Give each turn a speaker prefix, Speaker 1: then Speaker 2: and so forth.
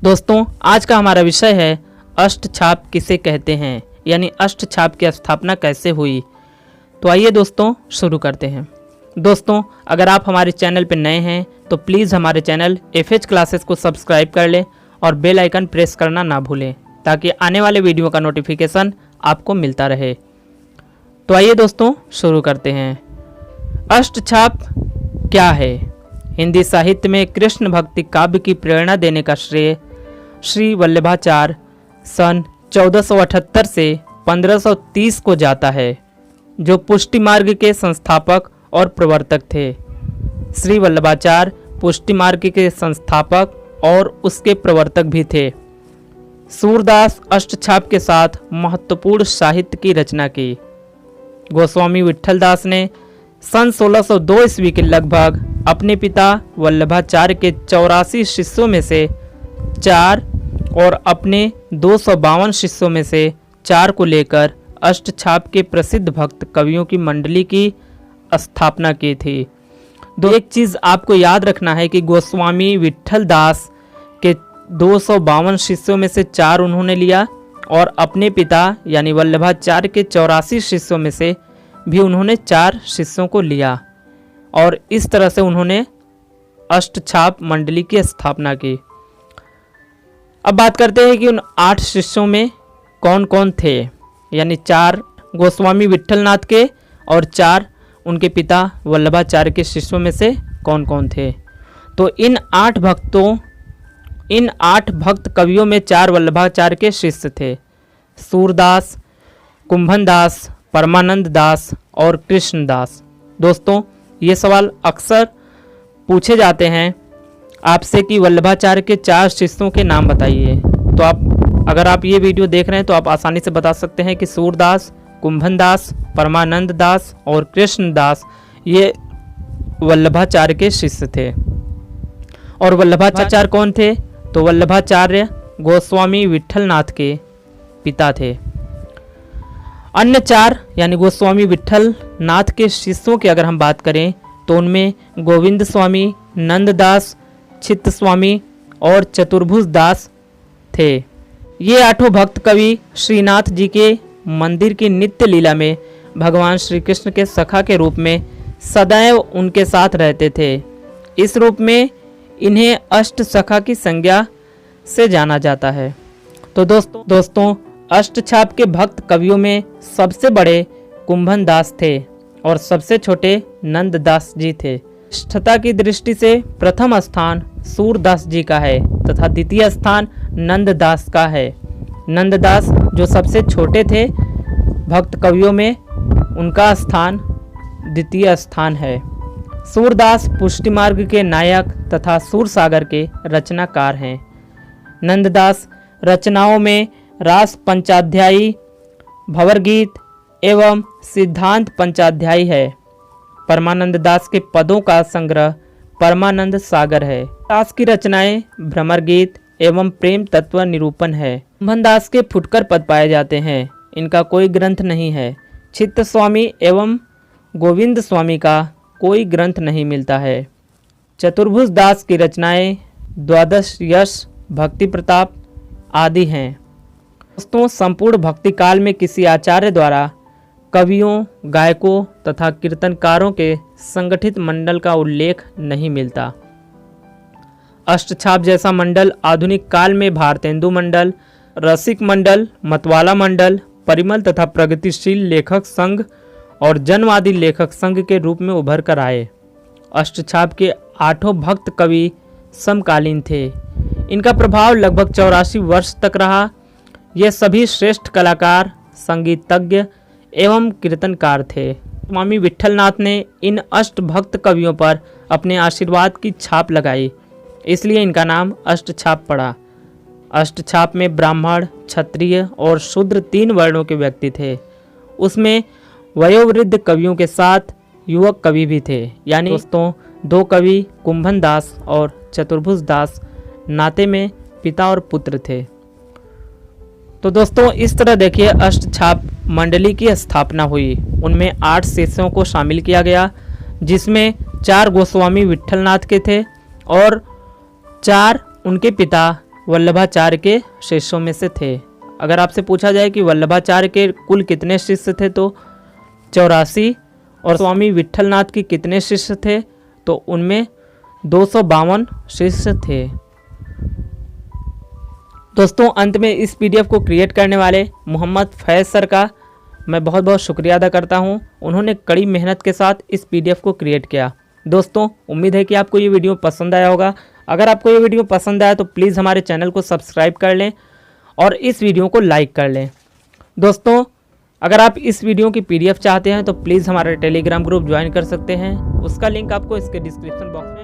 Speaker 1: दोस्तों आज का हमारा विषय है अष्टछाप किसे कहते हैं, यानी अष्टछाप की स्थापना कैसे हुई। तो आइए दोस्तों शुरू करते हैं। दोस्तों अगर आप हमारे चैनल पर नए हैं तो प्लीज़ हमारे चैनल FH क्लासेस को सब्सक्राइब कर लें और बेल आइकन प्रेस करना ना भूलें ताकि आने वाले वीडियो का नोटिफिकेशन आपको मिलता रहे। तो आइए दोस्तों शुरू करते हैं। अष्टछाप क्या है? हिंदी साहित्य में कृष्ण भक्ति काव्य की प्रेरणा देने का श्रेय श्री वल्लभाचार्य सन 1478 से 1530 को जाता है, जो पुष्टि मार्ग के संस्थापक और प्रवर्तक थे। श्री वल्लभाचार्य पुष्टि मार्ग के संस्थापक और उसके प्रवर्तक भी थे। सूरदास अष्टछाप के साथ महत्वपूर्ण साहित्य की रचना की। गोस्वामी विट्ठल दास ने सन 1602 ईस्वी के लगभग अपने पिता वल्लभाचार्य के 84 शिष्यों में से 4 और अपने 252 शिष्यों में से 4 को लेकर अष्टछाप के प्रसिद्ध भक्त कवियों की मंडली की स्थापना की थी। एक चीज़ आपको याद रखना है कि गोस्वामी विट्ठल दास के 252 शिष्यों में से 4 उन्होंने लिया और अपने पिता यानी वल्लभाचार्य के 84 शिष्यों में से भी उन्होंने 4 शिष्यों को लिया और इस तरह से उन्होंने अष्टछाप मंडली की स्थापना की। अब बात करते हैं कि उन 8 शिष्यों में कौन कौन थे, यानी 4 गोस्वामी विट्ठलनाथ के और 4 उनके पिता वल्लभाचार्य के शिष्यों में से कौन कौन थे। तो इन 8 भक्त कवियों में 4 वल्लभाचार्य के शिष्य थे, सूरदास, कुंभनदास, परमानंद दास और कृष्णदास। दोस्तों ये सवाल अक्सर पूछे जाते हैं आपसे कि वल्लभाचार्य के 4 शिष्यों के नाम बताइए। तो अगर आप ये वीडियो देख रहे हैं तो आप आसानी से बता सकते हैं कि सूरदास, कुंभनदास, परमानंद दास और कृष्णदास ये वल्लभाचार्य के शिष्य थे। और वल्लभाचार्य कौन थे? तो वल्लभाचार्य गोस्वामी विट्ठलनाथ के पिता थे। अन्य 4 यानी गोस्वामी विट्ठलनाथ के शिष्यों की अगर हम बात करें तो उनमें गोविंद स्वामी, नंददास, चित्त स्वामी और चतुर्भुज दास थे। ये 8 भक्त कवि श्रीनाथ जी के मंदिर की नित्य लीला में भगवान श्री कृष्ण के सखा के रूप में सदैव उनके साथ रहते थे। इस रूप में इन्हें अष्ट सखा की संज्ञा से जाना जाता है। तो दोस्तों अष्टछाप के भक्त कवियों में सबसे बड़े कुंभनदास थे और सबसे छोटे नंददास जी थे। निष्ठता की दृष्टि से प्रथम स्थान सूरदास जी का है तथा द्वितीय स्थान नंददास का है। नंददास जो सबसे छोटे थे भक्त कवियों में, उनका स्थान द्वितीय स्थान है। सूरदास पुष्टि मार्ग के नायक तथा सूरसागर के रचनाकार हैं। नंददास रचनाओं में रास पंचाध्यायी, भंवरगीत एवं सिद्धांत पंचाध्यायी है। परमानंद दास के पदों का संग्रह परमानंद सागर है। दास की रचनाएं भ्रमरगीत एवं प्रेम तत्व निरूपण है। कुंभनदास के फुटकर पद पाए जाते हैं, इनका कोई ग्रंथ नहीं है। चित्त स्वामी एवं गोविंद स्वामी का कोई ग्रंथ नहीं मिलता है। चतुर्भुज दास की रचनाएं द्वादश यश, भक्ति प्रताप आदि हैं। दोस्तों संपूर्ण भक्ति काल में किसी आचार्य द्वारा कवियों, गायकों तथा कीर्तनकारों के संगठित मंडल का उल्लेख नहीं मिलता। अष्टछाप जैसा मंडल आधुनिक काल में भारतेंदु मंडल, रसिक मंडल, मतवाला मंडल, परिमल तथा प्रगतिशील लेखक संघ और जनवादी लेखक संघ के रूप में उभर कर आए। अष्टछाप के 8 भक्त कवि समकालीन थे। इनका प्रभाव लगभग 84 वर्ष तक रहा। ये सभी श्रेष्ठ कलाकार, संगीतज्ञ एवं कीर्तनकार थे। स्वामी विट्ठलनाथ ने इन अष्ट भक्त कवियों पर अपने आशीर्वाद की छाप लगाई, इसलिए इनका नाम अष्टछाप पड़ा। अष्टछाप में ब्राह्मण, क्षत्रिय और शूद्र 3 वर्णों के व्यक्ति थे। उसमें वयोवृद्ध कवियों के साथ युवक कवि भी थे, यानी दोस्तों 2 कवि कुंभनदास और चतुर्भुज दास नाते में पिता और पुत्र थे। तो दोस्तों इस तरह देखिए अष्टछाप मंडली की स्थापना हुई। उनमें 8 शिष्यों को शामिल किया गया, जिसमें 4 गोस्वामी विट्ठलनाथ के थे और 4 उनके पिता वल्लभाचार्य के शिष्यों में से थे। अगर आपसे पूछा जाए कि वल्लभाचार्य के कुल कितने शिष्य थे तो 84, और स्वामी विट्ठलनाथ के कितने शिष्य थे तो उनमें 252 शिष्य थे। दोस्तों अंत में इस पीडीएफ को क्रिएट करने वाले मोहम्मद फैज़ सर का मैं बहुत बहुत शुक्रिया अदा करता हूं। उन्होंने कड़ी मेहनत के साथ इस पीडीएफ को क्रिएट किया। दोस्तों उम्मीद है कि आपको ये वीडियो पसंद आया होगा। अगर आपको ये वीडियो पसंद आया तो प्लीज़ हमारे चैनल को सब्सक्राइब कर लें और इस वीडियो को लाइक कर लें। दोस्तों अगर आप इस वीडियो की पीडीएफ चाहते हैं तो प्लीज़ हमारा टेलीग्राम ग्रुप ज्वाइन कर सकते हैं। उसका लिंक आपको इसके डिस्क्रिप्शन बॉक्स